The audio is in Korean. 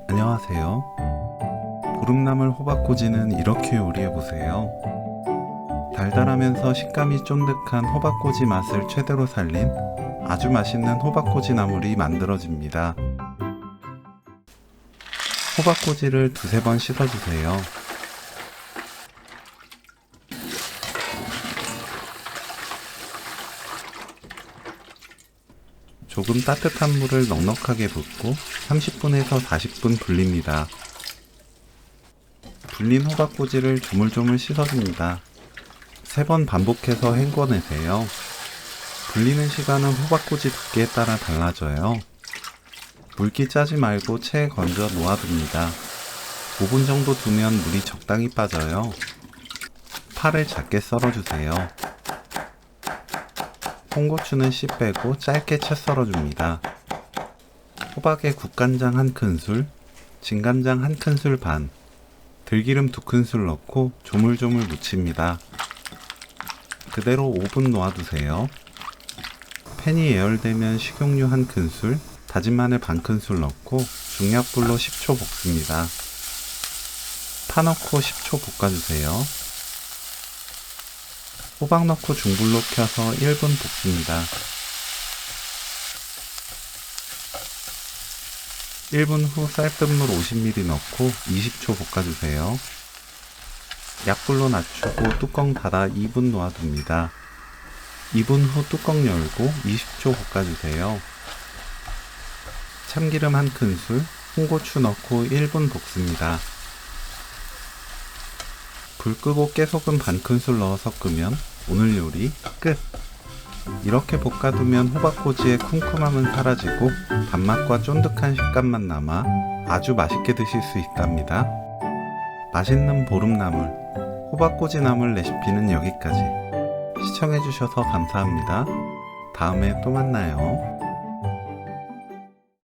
안녕하세요. 보름나물 호박꼬지는 이렇게 요리해보세요. 달달하면서 식감이 쫀득한 호박꼬지 맛을 최대로 살린 아주 맛있는 호박꼬지 나물이 만들어집니다. 호박꼬지를 두세 번 씻어주세요. 조금 따뜻한 물을 넉넉하게 붓고 30분에서 40분 불립니다. 불린 호박꼬지를 조물조물 씻어줍니다. 3번 반복해서 헹궈내세요. 불리는 시간은 호박꼬지 두께에 따라 달라져요. 물기 짜지 말고 체에 건져 놓아둡니다. 5분 정도 두면 물이 적당히 빠져요. 파를 작게 썰어주세요. 홍고추는 씨 빼고 짧게 채 썰어줍니다. 호박에 국간장 1큰술, 진간장 1큰술 반, 들기름 2큰술 넣고 조물조물 무칩니다. 그대로 5분 놓아두세요. 팬이 예열되면 식용유 1큰술, 다진 마늘 반큰술 넣고 중약불로 10초 볶습니다. 파 넣고 10초 볶아주세요. 호박 넣고 중불로 켜서 1분 볶습니다. 1분 후 쌀뜨물 50ml 넣고 20초 볶아주세요. 약불로 낮추고 뚜껑 닫아 2분 놓아둡니다. 2분 후 뚜껑 열고 20초 볶아주세요. 참기름 1큰술, 홍고추 넣고 1분 볶습니다. 불 끄고 깨소금 반큰술 넣어 섞으면 오늘 요리 끝! 이렇게 볶아두면 호박꼬지의 쿰쿰함은 사라지고 단맛과 쫀득한 식감만 남아 아주 맛있게 드실 수 있답니다. 맛있는 보름나물, 호박꼬지 나물 레시피는 여기까지. 시청해주셔서 감사합니다. 다음에 또 만나요.